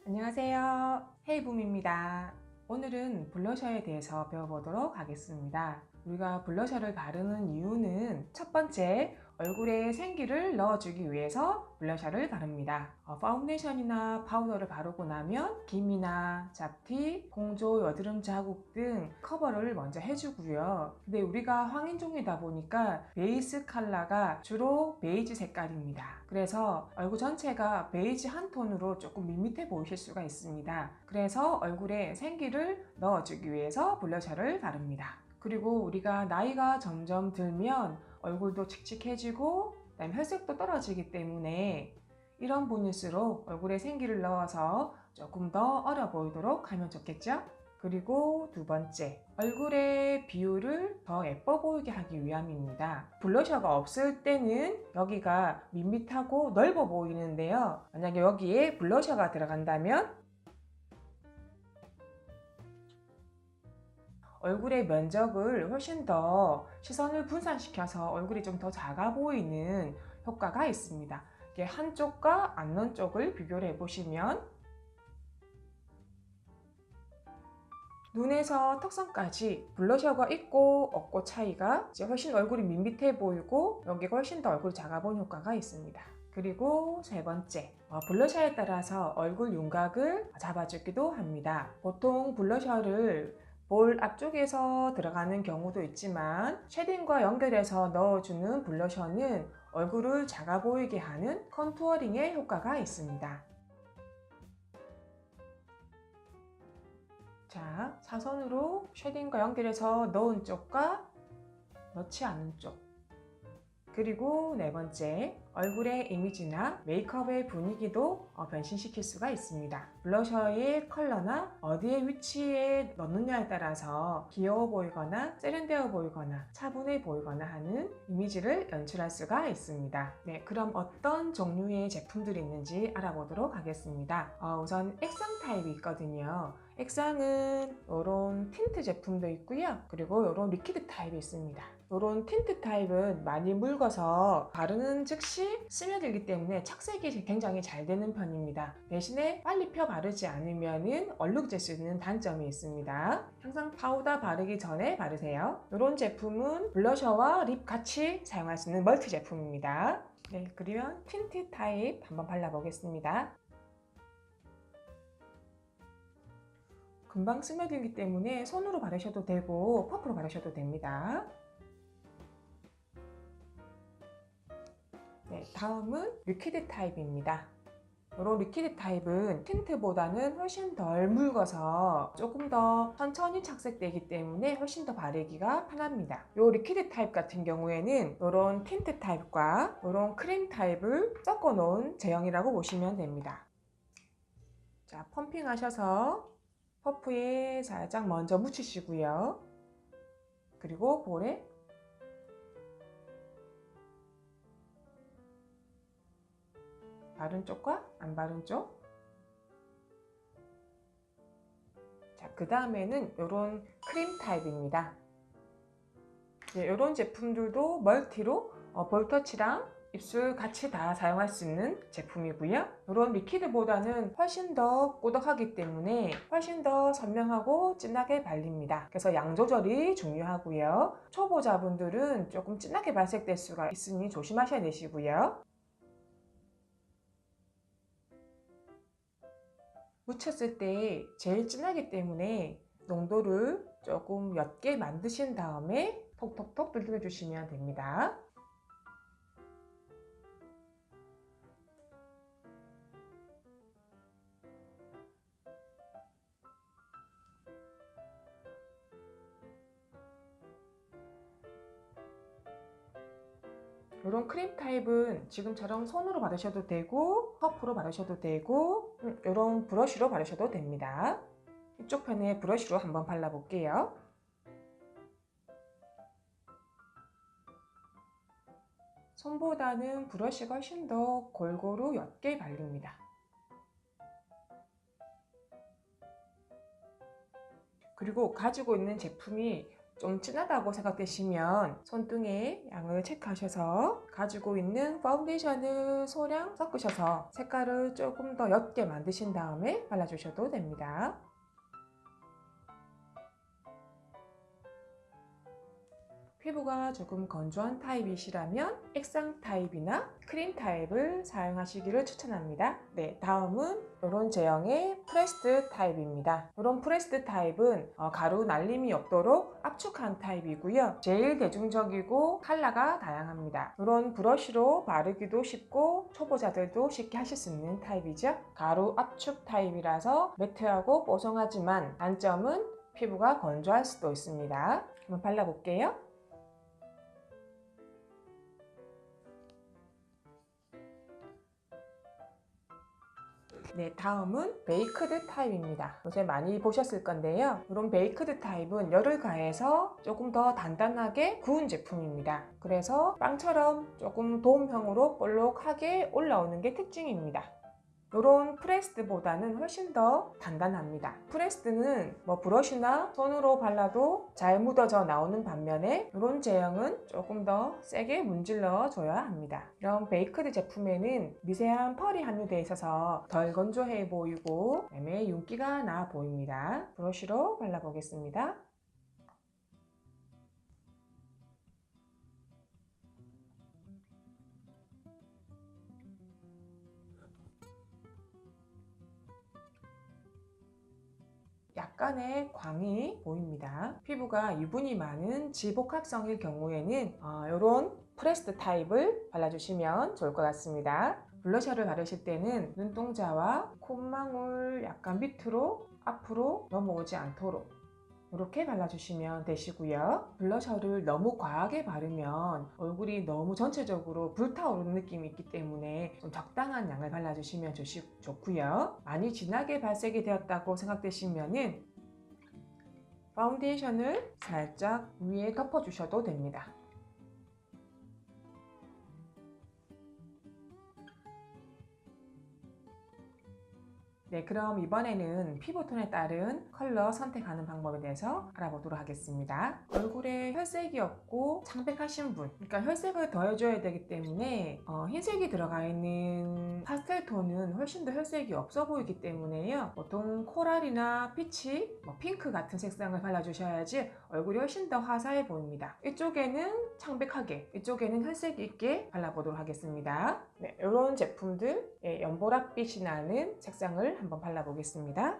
안녕하세요. 헤이붐입니다. 오늘은 블러셔에 대해서 배워보도록 하겠습니다. 우리가 블러셔를 바르는 이유는 첫 번째, 얼굴에 생기를 넣어주기 위해서 블러셔를 바릅니다. 파운데이션이나 파우더를 바르고 나면 기미나 잡티, 홍조, 여드름 자국 등 커버를 먼저 해주고요. 근데 우리가 황인종이다 보니까 베이스 컬러가 주로 베이지 색깔입니다. 그래서 얼굴 전체가 베이지 한 톤으로 조금 밋밋해 보이실 수가 있습니다. 그래서 얼굴에 생기를 넣어주기 위해서 블러셔를 바릅니다. 그리고 우리가 나이가 점점 들면 얼굴도 칙칙해지고 그다음에 혈색도 떨어지기 때문에 이런 분일수록 얼굴에 생기를 넣어서 조금 더 어려 보이도록 하면 좋겠죠? 그리고 두 번째, 얼굴의 비율을 더 예뻐 보이게 하기 위함입니다. 블러셔가 없을 때는 여기가 밋밋하고 넓어 보이는데요. 만약에 여기에 블러셔가 들어간다면 얼굴의 면적을 훨씬 더 시선을 분산시켜서 얼굴이 좀 더 작아 보이는 효과가 있습니다. 이게 한쪽과 앞면 쪽을 비교를 해보시면 눈에서 턱선까지 블러셔가 있고 없고 차이가 이제 훨씬 얼굴이 밋밋해 보이고 여기가 훨씬 더 얼굴이 작아 보이는 효과가 있습니다. 그리고 세 번째, 블러셔에 따라서 얼굴 윤곽을 잡아주기도 합니다. 보통 블러셔를 볼 앞쪽에서 들어가는 경우도 있지만 쉐딩과 연결해서 넣어주는 블러셔는 얼굴을 작아 보이게 하는 컨투어링의 효과가 있습니다. 자, 사선으로 쉐딩과 연결해서 넣은 쪽과 넣지 않은 쪽, 그리고 네 번째, 얼굴의 이미지나 메이크업의 분위기도 변신시킬 수가 있습니다. 블러셔의 컬러나 어디에 위치에 넣느냐에 따라서 귀여워 보이거나 세련되어 보이거나 차분해 보이거나 하는 이미지를 연출할 수가 있습니다. 네, 그럼 어떤 종류의 제품들이 있는지 알아보도록 하겠습니다. 우선 액상 타입이 있거든요. 액상은 이런 틴트 제품도 있고요. 그리고 이런 리퀴드 타입이 있습니다. 이런 틴트 타입은 많이 묽어서 바르는 즉시 스며들기 때문에 착색이 굉장히 잘 되는 편입니다. 대신에 빨리 펴 바르지 않으면 얼룩질 수 있는 단점이 있습니다. 항상 파우더 바르기 전에 바르세요. 이런 제품은 블러셔와 립 같이 사용할 수 있는 멀티 제품입니다. 네, 그러면 틴트 타입 한번 발라보겠습니다. 금방 스며들기 때문에 손으로 바르셔도 되고 퍼프로 바르셔도 됩니다. 네, 다음은 리퀴드 타입입니다. 이런 리퀴드 타입은 틴트보다는 훨씬 덜 묽어서 조금 더 천천히 착색되기 때문에 훨씬 더 바르기가 편합니다. 이 리퀴드 타입 같은 경우에는 이런 틴트 타입과 이런 크림 타입을 섞어 놓은 제형이라고 보시면 됩니다. 자, 펌핑 하셔서 퍼프에 살짝 먼저 묻히시고요. 그리고 볼에 바른 쪽과 안 바른 쪽. 자, 그 다음에는 이런 크림 타입입니다. 네, 이런 제품들도 멀티로 볼터치랑 입술 같이 다 사용할 수 있는 제품이고요. 이런 리퀴드보다는 훨씬 더 꾸덕하기 때문에 훨씬 더 선명하고 진하게 발립니다. 그래서 양 조절이 중요하고요. 초보자분들은 조금 진하게 발색될 수가 있으니 조심하셔야 되시고요. 묻혔을 때 제일 진하기 때문에 농도를 조금 옅게 만드신 다음에 톡톡톡 두들겨 주시면 됩니다. 이런 크림 타입은 지금처럼 손으로 바르셔도 되고 퍼프로 바르셔도 되고 이런 브러쉬로 바르셔도 됩니다. 이쪽 편에 브러쉬로 한번 발라볼게요. 손보다는 브러쉬가 훨씬 더 골고루 옅게 발립니다. 그리고 가지고 있는 제품이 좀 진하다고 생각되시면 손등의 양을 체크하셔서 가지고 있는 파운데이션을 소량 섞으셔서 색깔을 조금 더 옅게 만드신 다음에 발라주셔도 됩니다. 피부가 조금 건조한 타입이시라면 액상 타입이나 크림 타입을 사용하시기를 추천합니다. 네, 다음은 이런 제형의 프레스드 타입입니다. 이런 프레스드 타입은 가루 날림이 없도록 압축한 타입이고요. 제일 대중적이고 컬러가 다양합니다. 이런 브러쉬로 바르기도 쉽고 초보자들도 쉽게 하실 수 있는 타입이죠. 가루 압축 타입이라서 매트하고 뽀송하지만 단점은 피부가 건조할 수도 있습니다. 한번 발라볼게요. 네, 다음은 베이크드 타입입니다. 요새 많이 보셨을 건데요. 이런 베이크드 타입은 열을 가해서 조금 더 단단하게 구운 제품입니다. 그래서 빵처럼 조금 도움형으로 볼록하게 올라오는 게 특징입니다. 이런 프레스드보다는 훨씬 더 단단합니다. 프레스드는 브러쉬나 손으로 발라도 잘 묻어져 나오는 반면에 이런 제형은 조금 더 세게 문질러 줘야 합니다. 이런 베이크드 제품에는 미세한 펄이 함유되어 있어서 덜 건조해 보이고 매매 윤기가 나 보입니다. 브러쉬로 발라보겠습니다. 약간의 광이 보입니다. 피부가 유분이 많은 지복합성일 경우에는 이런 프레스드 타입을 발라주시면 좋을 것 같습니다. 블러셔를 바르실 때는 눈동자와 콧망울 약간 밑으로 앞으로 넘어오지 않도록 이렇게 발라주시면 되시고요. 블러셔를 너무 과하게 바르면 얼굴이 너무 전체적으로 불타오르는 느낌이 있기 때문에 좀 적당한 양을 발라주시면 좋고요. 많이 진하게 발색이 되었다고 생각되시면 파운데이션을 살짝 위에 덮어주셔도 됩니다. 네, 그럼 이번에는 피부톤에 따른 컬러 선택하는 방법에 대해서 알아보도록 하겠습니다. 얼굴에 혈색이 없고 창백하신 분, 그러니까 혈색을 더해줘야 되기 때문에 흰색이 들어가 있는 파스텔 톤은 훨씬 더 혈색이 없어 보이기 때문에요. 보통 코랄이나 피치, 핑크 같은 색상을 발라주셔야지 얼굴이 훨씬 더 화사해 보입니다. 이쪽에는 창백하게, 이쪽에는 혈색 있게 발라보도록 하겠습니다. 네, 이런 제품들 연보라빛이 나는 색상을 한번 발라보겠습니다.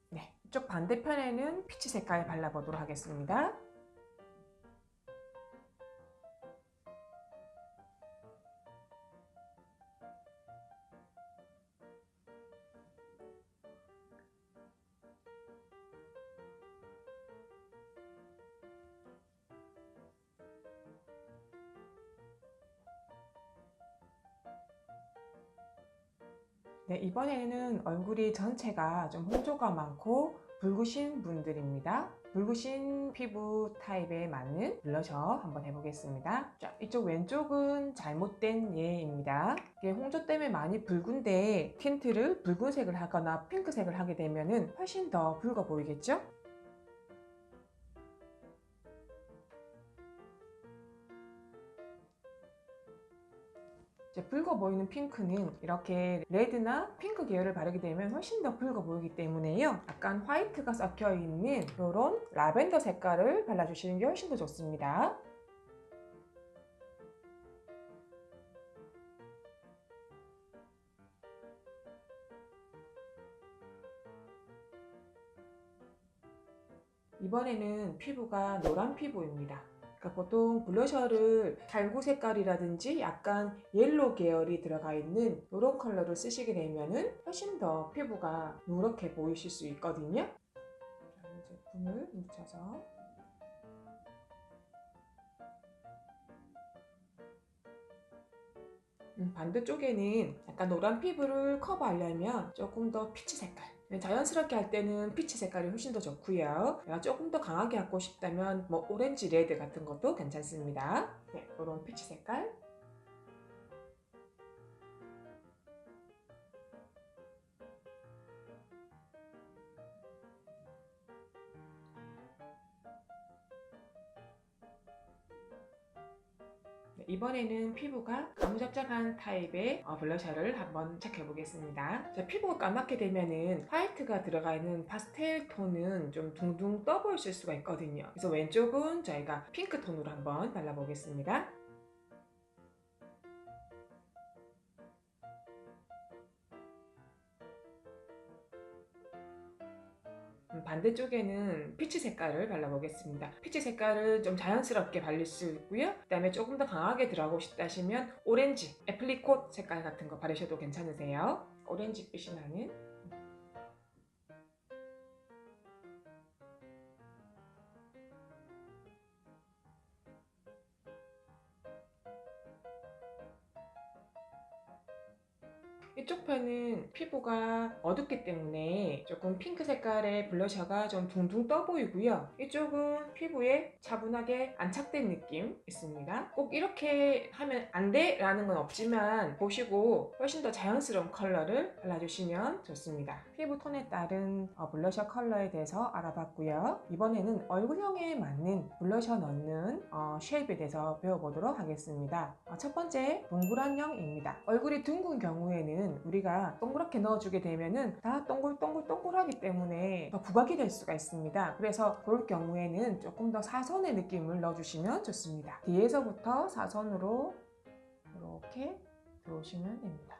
네, 이쪽 반대편에는 피치 색깔 발라보도록 하겠습니다. 네, 이번에는 얼굴이 전체가 좀 홍조가 많고 붉으신 분들입니다. 붉으신 피부 타입에 맞는 블러셔 한번 해보겠습니다. 자, 이쪽 왼쪽은 잘못된 예입니다. 이게 홍조 때문에 많이 붉은데 틴트를 붉은색을 하거나 핑크색을 하게 되면 훨씬 더 붉어 보이겠죠? 이제 붉어 보이는 핑크는 이렇게 레드나 핑크 계열을 바르게 되면 훨씬 더 붉어 보이기 때문에요. 약간 화이트가 섞여 있는 이런 라벤더 색깔을 발라주시는 게 훨씬 더 좋습니다. 이번에는 피부가 노란 피부입니다. 그러니까 보통 블러셔를 달구 색깔이라든지 약간 옐로우 계열이 들어가 있는 이런 컬러를 쓰시게 되면 훨씬 더 피부가 누렇게 보이실 수 있거든요. 이 제품을 묻혀서 반대쪽에는 약간 노란 피부를 커버하려면 조금 더 피치 색깔, 자연스럽게 할 때는 피치 색깔이 훨씬 더 좋고요. 내가 조금 더 강하게 하고 싶다면 오렌지 레드 같은 것도 괜찮습니다. 네, 이런 피치 색깔. 이번에는 피부가 가무잡잡한 타입의 블러셔를 한번 착해 보겠습니다. 자, 피부가 까맣게 되면은 화이트가 들어가 있는 파스텔 톤은 좀 둥둥 떠 보이실 수가 있거든요. 그래서 왼쪽은 저희가 핑크 톤으로 한번 발라보겠습니다. 반대쪽에는 피치 색깔을 발라보겠습니다. 피치 색깔을 좀 자연스럽게 바를 수 있고요. 그 다음에 조금 더 강하게 들어가고 싶다 하시면 오렌지, 애플리콧 색깔 같은 거 바르셔도 괜찮으세요. 오렌지 빛이 나는. 이쪽 편은 피부가 어둡기 때문에 조금 핑크 색깔의 블러셔가 좀 둥둥 떠 보이고요. 이쪽은 피부에 차분하게 안착된 느낌 있습니다. 꼭 이렇게 하면 안 돼 라는 건 없지만 보시고 훨씬 더 자연스러운 컬러를 발라주시면 좋습니다. 피부 톤에 따른 블러셔 컬러에 대해서 알아봤고요. 이번에는 얼굴형에 맞는 블러셔 넣는 쉐입에 대해서 배워보도록 하겠습니다. 첫 번째 동그란형입니다. 얼굴이 둥근 경우에는 우리가 동그랗게 넣어주게 되면은 다 동글동글동글하기 때문에 더 부각이 될 수가 있습니다. 그래서 그럴 경우에는 조금 더 사선의 느낌을 넣어주시면 좋습니다. 뒤에서부터 사선으로 이렇게 들어오시면 됩니다.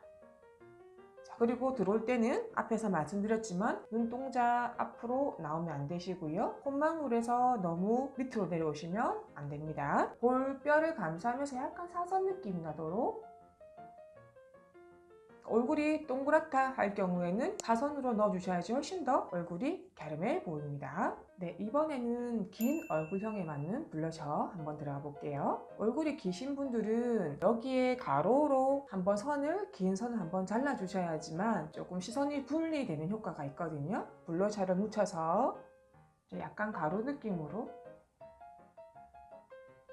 자, 그리고 들어올 때는 앞에서 말씀드렸지만 눈동자 앞으로 나오면 안 되시고요. 콧망울에서 너무 밑으로 내려오시면 안 됩니다. 볼뼈를 감싸면서 약간 사선 느낌이 나도록, 얼굴이 동그랗다 할 경우에는 사선으로 넣어주셔야지 훨씬 더 얼굴이 갸름해 보입니다. 네, 이번에는 긴 얼굴형에 맞는 블러셔 한번 들어가 볼게요. 얼굴이 기신 분들은 여기에 가로로 한번 긴 선을 한번 잘라주셔야지만 조금 시선이 분리되는 효과가 있거든요. 블러셔를 묻혀서 약간 가로 느낌으로,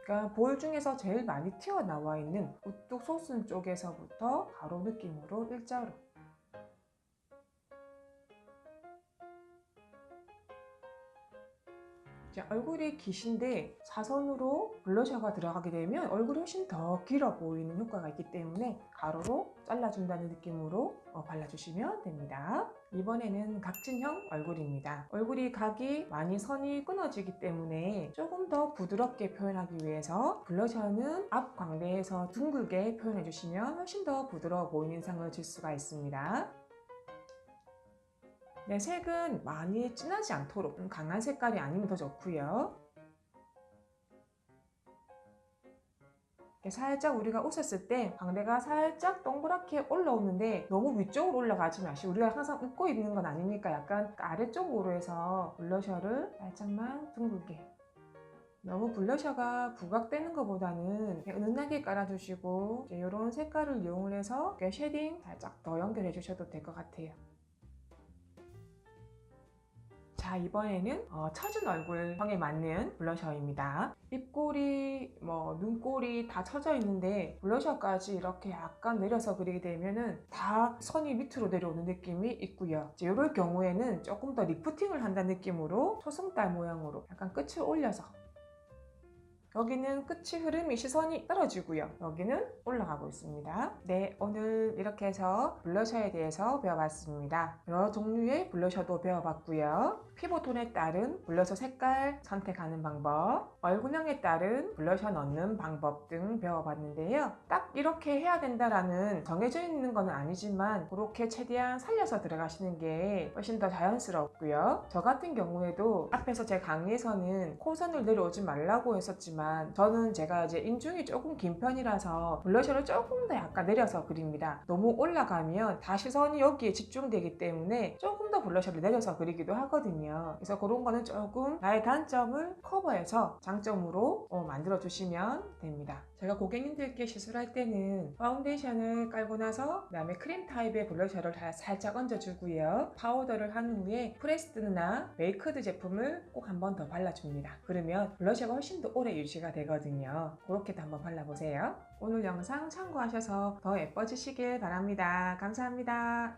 그러니까 볼 중에서 제일 많이 튀어나와 있는 우뚝 솟은 쪽에서부터 가로 느낌으로 일자로. 자, 얼굴이 기신데 사선으로 블러셔가 들어가게 되면 얼굴이 훨씬 더 길어 보이는 효과가 있기 때문에 가로로 잘라준다는 느낌으로 발라주시면 됩니다. 이번에는 각진형 얼굴입니다. 얼굴이 각이 많이 선이 끊어지기 때문에 조금 더 부드럽게 표현하기 위해서 블러셔는 앞 광대에서 둥글게 표현해 주시면 훨씬 더 부드러워 보이는 인상을 줄 수가 있습니다. 네, 색은 많이 진하지 않도록 강한 색깔이 아니면 더 좋고요. 살짝 우리가 웃었을 때 광대가 살짝 동그랗게 올라오는데 너무 위쪽으로 올라가지 마시고, 우리가 항상 웃고 있는 건 아니니까 약간 아래쪽으로 해서 블러셔를 살짝만 둥글게, 너무 블러셔가 부각되는 것보다는 은은하게 깔아주시고 이런 색깔을 이용을 해서 쉐딩 살짝 더 연결해 주셔도 될 것 같아요. 자, 이번에는 처진 얼굴형에 맞는 블러셔입니다. 입꼬리, 눈꼬리 다 처져 있는데 블러셔까지 이렇게 약간 내려서 그리게 되면은 다 선이 밑으로 내려오는 느낌이 있고요. 이럴 경우에는 조금 더 리프팅을 한다는 느낌으로 초승달 모양으로 약간 끝을 올려서, 여기는 끝이 흐름이 시선이 떨어지고요. 여기는 올라가고 있습니다. 네, 오늘 이렇게 해서 블러셔에 대해서 배워봤습니다. 여러 종류의 블러셔도 배워봤고요. 피부톤에 따른 블러셔 색깔 선택하는 방법, 얼굴형에 따른 블러셔 넣는 방법 등 배워봤는데요. 딱 이렇게 해야 된다라는 정해져 있는 건 아니지만 그렇게 최대한 살려서 들어가시는 게 훨씬 더 자연스럽고요. 저 같은 경우에도 앞에서 제 강의에서는 코선을 내려오지 말라고 했었지만 저는 제가 이제 인중이 조금 긴 편이라서 블러셔를 조금 더 약간 내려서 그립니다. 너무 올라가면 다 시선이 여기에 집중되기 때문에 조금 더 블러셔를 내려서 그리기도 하거든요. 그래서 그런 거는 조금 나의 단점을 커버해서 장점으로 만들어 주시면 됩니다. 제가 고객님들께 시술할 때는 파운데이션을 깔고 나서 그다음에 크림 타입의 블러셔를 살짝 얹어주고요. 파우더를 한 후에 프레스드나 메이크드 제품을 꼭 한 번 더 발라줍니다. 그러면 블러셔가 훨씬 더 오래 유지가 되거든요. 그렇게도 한번 발라보세요. 오늘 영상 참고하셔서 더 예뻐지시길 바랍니다. 감사합니다.